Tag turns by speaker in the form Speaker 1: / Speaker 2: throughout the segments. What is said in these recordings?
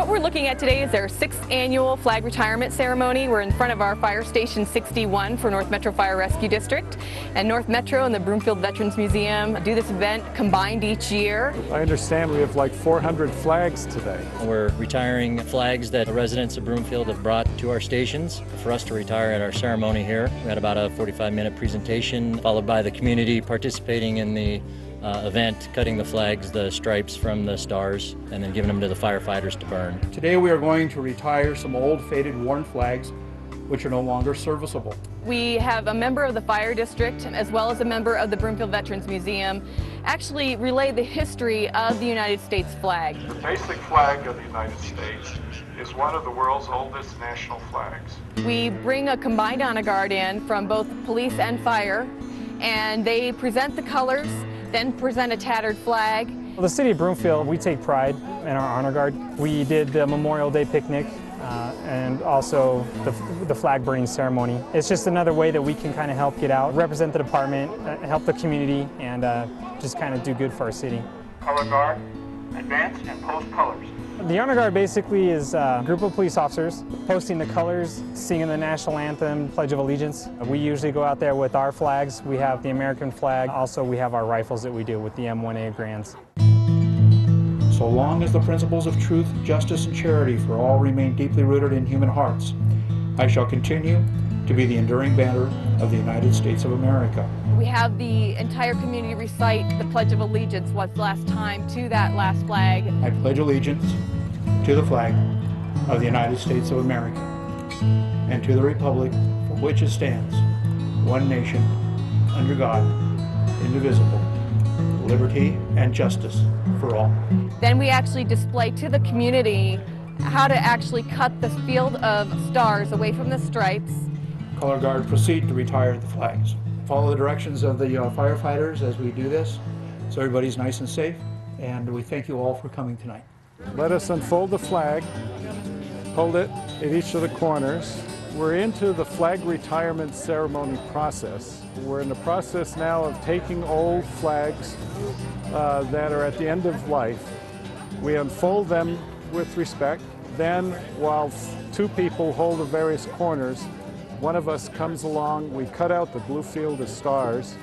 Speaker 1: What we're looking at today is their 6th annual flag retirement ceremony. We're in front of our Fire Station 61 for North Metro Fire Rescue District. And North Metro and the Broomfield Veterans Museum do this event combined each year.
Speaker 2: I understand we have like 400 flags today.
Speaker 3: We're retiring flags that the residents of Broomfield have brought to our stations for us to retire at our ceremony here. We had about a 45-minute presentation, followed by the community participating in the event, cutting the flags, the stripes from the stars, and then giving them to the firefighters to burn.
Speaker 4: Today we are going to retire some old, faded, worn flags which are no longer serviceable.
Speaker 1: We have a member of the fire district as well as a member of the Broomfield Veterans Museum actually relay the history of the United States flag.
Speaker 5: The basic flag of the United States is one of the world's oldest national flags.
Speaker 1: We bring a combined honor guard in from both police and fire, and they present the colors, then present a tattered flag.
Speaker 6: The city of Broomfield, we take pride in our honor guard. We did the Memorial Day picnic and also the flag burning ceremony. It's just another way that we can kind of help get out, represent the department, help the community, and just kind of do good for our city.
Speaker 5: Color guard, advance and post colors.
Speaker 6: The honor guard basically is a group of police officers posting the colors, singing the national anthem, Pledge of Allegiance. We usually go out there with our flags. We have the American flag. Also, we have our rifles that we do with the M1A Grands.
Speaker 4: So long as the principles of truth, justice, and charity for all remain deeply rooted in human hearts, I shall continue to be the enduring banner of the United States of America.
Speaker 1: We have the entire community recite the Pledge of Allegiance one last time to that last flag.
Speaker 4: I pledge allegiance to the flag of the United States of America and to the republic for which it stands, one nation, under God, indivisible, with liberty and justice for all.
Speaker 1: Then we actually display to the community how to actually cut the field of stars away from the stripes.
Speaker 4: Color guard proceed to retire the flags. Follow the directions of the firefighters as we do this, so everybody's nice and safe, and we thank you all for coming tonight.
Speaker 2: Let us unfold the flag, hold it at each of the corners. We're into the flag retirement ceremony process. We're in the process now of taking old flags that are at the end of life. We unfold them with respect. Then, while two people hold the various corners, one of us comes along, we cut out the blue field of stars,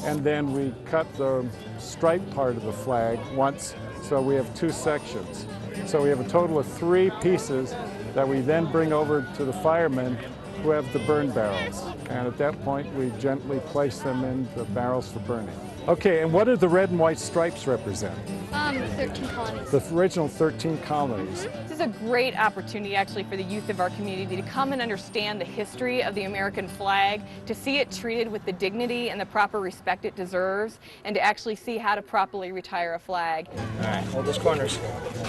Speaker 2: and then we cut the stripe part of the flag once, so we have two sections. So we have a total of 3 pieces that we then bring over to the firemen who have the burn barrels. And at that point, we gently place them in the barrels for burning. Okay, and what do the red and white stripes represent?
Speaker 7: 13 colonies.
Speaker 2: The original 13 colonies.
Speaker 1: This is a great opportunity actually for the youth of our community to come and understand the history of the American flag, to see it treated with the dignity and the proper respect it deserves, and to actually see how to properly retire a flag.
Speaker 8: All right, hold those corners.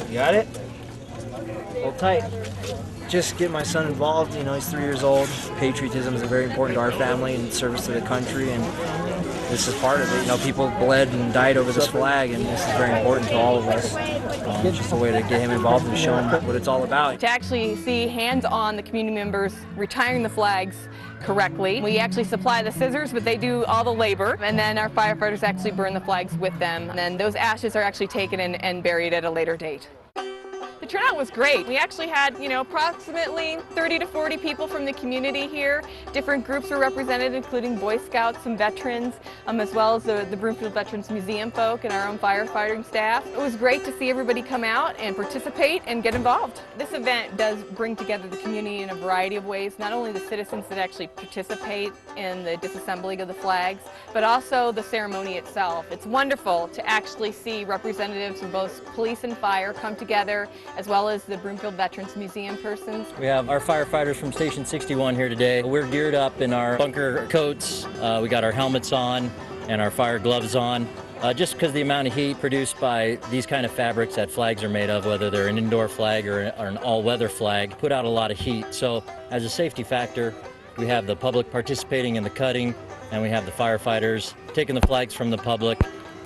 Speaker 8: You got it? Hold tight. Just get my son involved. You know, he's 3 years old. Patriotism is very important to our family and service to the country, and this is part of it. You know, people bled and died over this flag, and this is very important to all of us. It's just a way to get him involved and show him what it's all about.
Speaker 1: To actually see hands-on the community members retiring the flags correctly. We actually supply the scissors, but they do all the labor, and then our firefighters actually burn the flags with them. And then those ashes are actually taken and buried at a later date. The turnout was great. We actually had, approximately 30 to 40 people from the community here. Different groups were represented, including Boy Scouts, some veterans, as well as the Broomfield Veterans Museum folk and our own firefighting staff. It was great to see everybody come out and participate and get involved. This event does bring together the community in a variety of ways, not only the citizens that actually participate in the disassembling of the flags, but also the ceremony itself. It's wonderful to actually see representatives from both police and fire come together, as well as the Broomfield Veterans Museum persons.
Speaker 3: We have our firefighters from Station 61 here today. We're geared up in our bunker coats. We got our helmets on and our fire gloves on. Just because the amount of heat produced by these kind of fabrics that flags are made of, whether they're an indoor flag or an all-weather flag, put out a lot of heat. So as a safety factor, we have the public participating in the cutting, and we have the firefighters taking the flags from the public,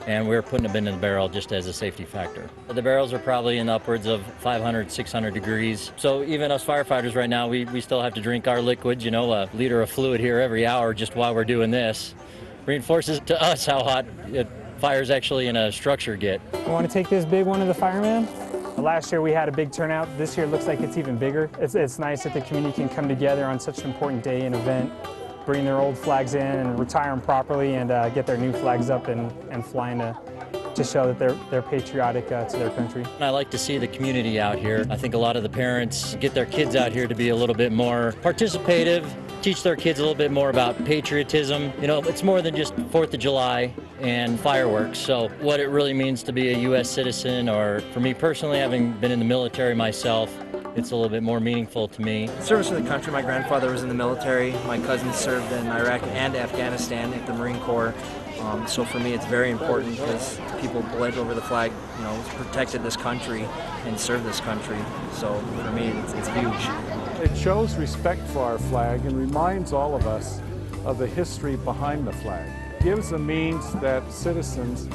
Speaker 3: and we're putting them in the barrel just as a safety factor. The barrels are probably in upwards of 500, 600 degrees. So even us firefighters right now, we still have to drink our liquids, a liter of fluid here every hour just while we're doing this. Reinforces to us how hot fires actually in a structure get.
Speaker 6: You want to take this big one to the fireman? Last year we had a big turnout. This year it looks like it's even bigger. It's nice that the community can come together on such an important day and event, bring their old flags in and retire them properly, and get their new flags up and flying to show that they're patriotic to their country.
Speaker 3: I like to see the community out here. I think a lot of the parents get their kids out here to be a little bit more participative, teach their kids a little bit more about patriotism. You know, it's more than just 4th of July and fireworks. So what it really means to be a U.S. citizen, or for me personally, having been in the military myself, it's a little bit more meaningful to me.
Speaker 8: Service to the country. My grandfather was in the military. My cousins served in Iraq and Afghanistan at the Marine Corps. So for me, it's very important because people bled over the flag, you know, protected this country and served this country. So for me, it's huge.
Speaker 2: It shows respect for our flag and reminds all of us of the history behind the flag. It gives a means that citizens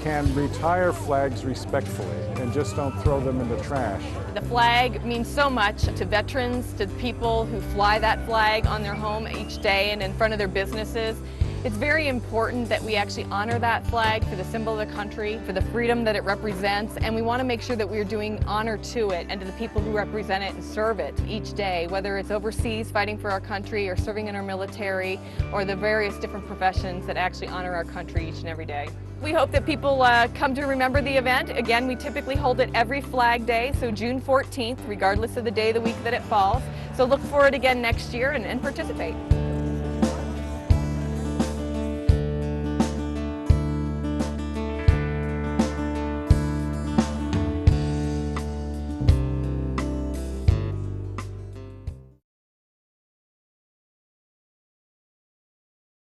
Speaker 2: can retire flags respectfully and just don't throw them in the trash.
Speaker 1: The flag means so much to veterans, to people who fly that flag on their home each day and in front of their businesses. It's very important that we actually honor that flag for the symbol of the country, for the freedom that it represents, and we want to make sure that we're doing honor to it and to the people who represent it and serve it each day, whether it's overseas fighting for our country or serving in our military or the various different professions that actually honor our country each and every day. We hope that people come to remember the event. Again, we typically hold it every Flag Day, so June 14th, regardless of the day of the week that it falls. So look for it again next year and participate.